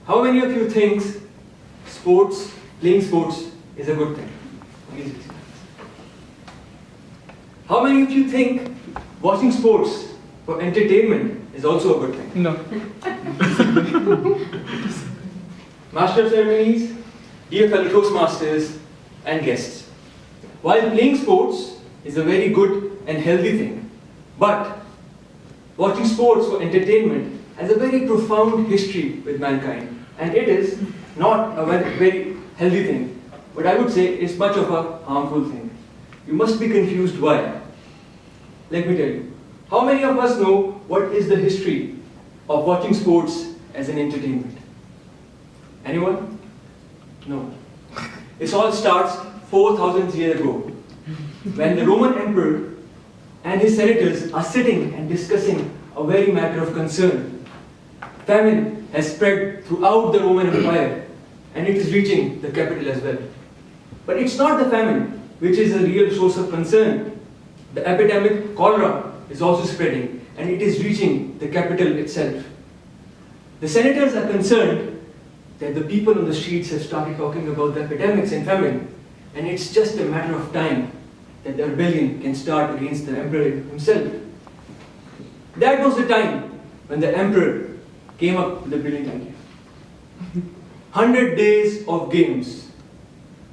How many of you think sports, playing sports, is a good thing? Please raise your hands. How many of you think watching sports for entertainment is also a good thing? No. Master of Ceremonies, dear fellow Toastmasters, and guests. While playing sports is a very good and healthy thing, but watching sports for entertainment has a very profound history with mankind, and it is not a very healthy thing, but I would say it's much of a harmful thing. You must be confused why. Let me tell you. How many of us know what is the history of watching sports as an entertainment? Anyone? No. It all starts 4,000 years ago, when the Roman emperor and his senators are sitting and discussing a very matter of concern. Famine has spread throughout the Roman Empire, and it is reaching the capital as well. But it's not the famine which is a real source of concern. The epidemic cholera is also spreading, and it is reaching the capital itself. The senators are concerned that the people on the streets have started talking about the epidemics and famine, and it's just a matter of time that the rebellion can start against the emperor himself. That was the time when the emperor came up with a brilliant idea. 100 days of games,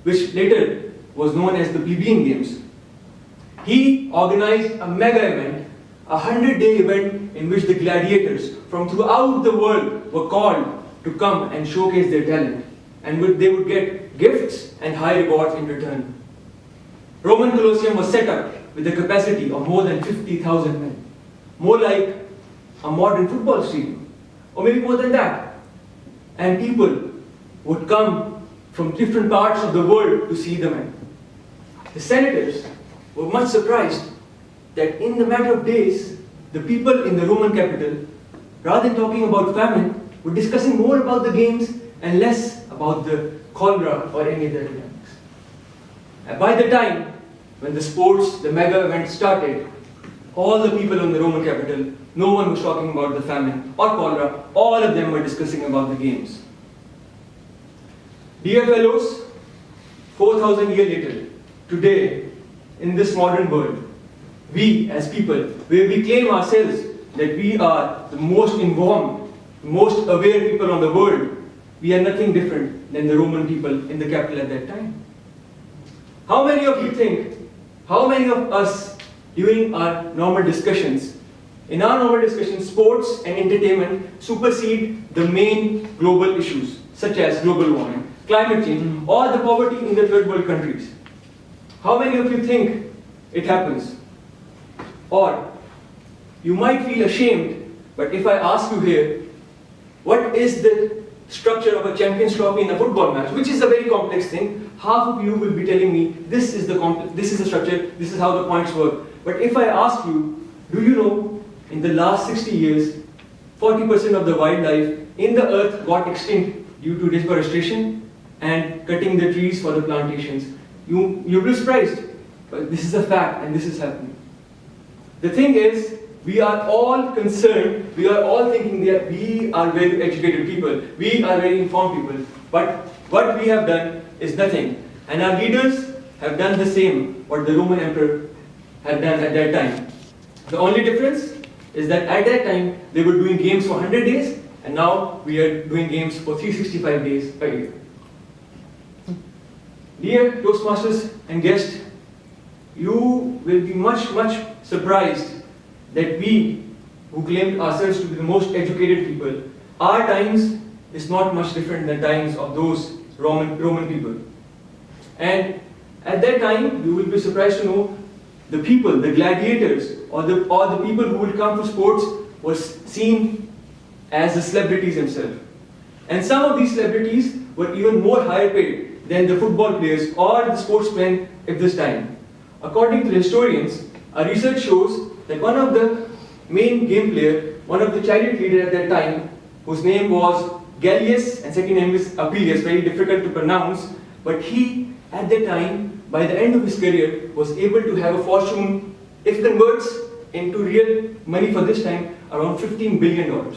which later was known as the plebeian games. He organized a mega event, a 100-day event in which the gladiators from throughout the world were called to come and showcase their talent, and they would get gifts and high rewards in return. Roman Colosseum was set up with a capacity of more than 50,000 men, more like a modern football stadium, or maybe more than that. And people would come from different parts of the world to see the men. The senators were much surprised that in the matter of days, the people in the Roman capital, rather than talking about famine, were discussing more about the games and less about the cholera or any other epidemics. And by the time when the mega event started, all the people in the Roman capital, no one was talking about the famine or cholera, all of them were discussing about the games. Dear fellows, 4,000 years later, today, in this modern world, we as people, where we claim ourselves that we are the most informed, most aware people on the world, we are nothing different than the Roman people in the capital at that time. How many of you think, how many of us during our normal discussions, in our normal discussions, sports and entertainment supersede the main global issues, such as global warming, climate change, or the poverty in the third world countries? How many of you think it happens? Or you might feel ashamed, but if I ask you here, what is the structure of a Champions Trophy in a football match, which is a very complex thing, half of you will be telling me, this is the structure, this is how the points work. But if I ask you, do you know, in the last 60 years, 40% of the wildlife in the earth got extinct due to deforestation and cutting the trees for the plantations. You'll be surprised, but this is a fact and this is happening. The thing is, we are all concerned, we are all thinking that we are very educated people, we are very informed people, but what we have done is nothing. And our leaders have done the same, what the Roman emperor had done at that time. The only difference is that at that time, they were doing games for 100 days, and now we are doing games for 365 days a year. Dear Toastmasters and guests, you will be much surprised that we, who claimed ourselves to be the most educated people, our times is not much different than times of those Roman people. And at that time, you will be surprised to know the people, the gladiators, or the people who would come for sports was seen as the celebrities themselves. And some of these celebrities were even more higher paid than the football players or the sportsmen at this time. According to the historians, our research shows that one of the main game player, one of the chariot leader at that time, whose name was Gallius and second name is Appius, very difficult to pronounce, but he at that time, by the end of his career, was able to have a fortune, if converts into real money for this time, around $15 billion.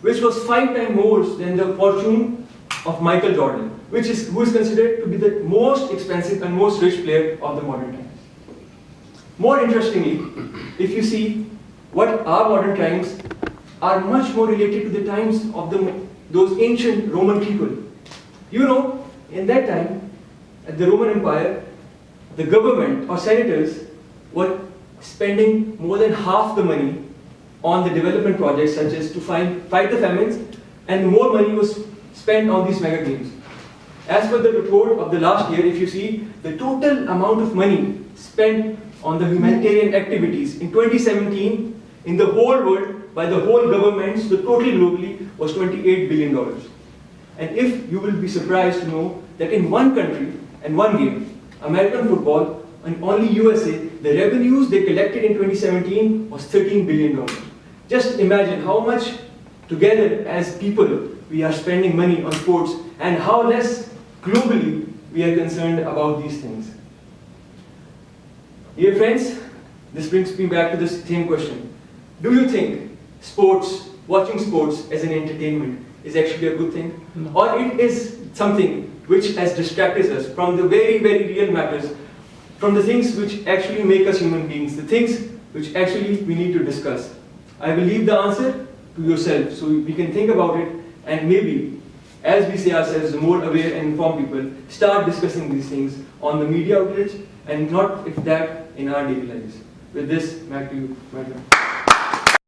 which was 5 times more than the fortune of Michael Jordan, who is considered to be the most expensive and most rich player of the modern times. More interestingly, if you see what our modern times are much more related to the times of those ancient Roman people. You know, in that time, at the Roman Empire, the government or senators were spending more than half the money on the development projects such as to fight the famines, and more money was spent on these mega games. As per the report of the last year, if you see, the total amount of money spent on the humanitarian activities in 2017 in the whole world by the whole governments, the total globally was $28 billion. And if you will be surprised to know that in one country and one game, American football, and only USA, the revenues they collected in 2017 was $13 billion. Just imagine how much together as people we are spending money on sports and how less globally we are concerned about these things. Dear friends, this brings me back to the same question. Do you think sports, watching sports as an entertainment is actually a good thing? No. Or it is something which has distracted us from the very, very real matters, from the things which actually make us human beings, the things which actually we need to discuss? I will leave the answer to yourself so we can think about it, and maybe, as we say ourselves, the more aware and informed people, start discussing these things on the media outlets and not if that in our daily lives. With this, back to you, Madam.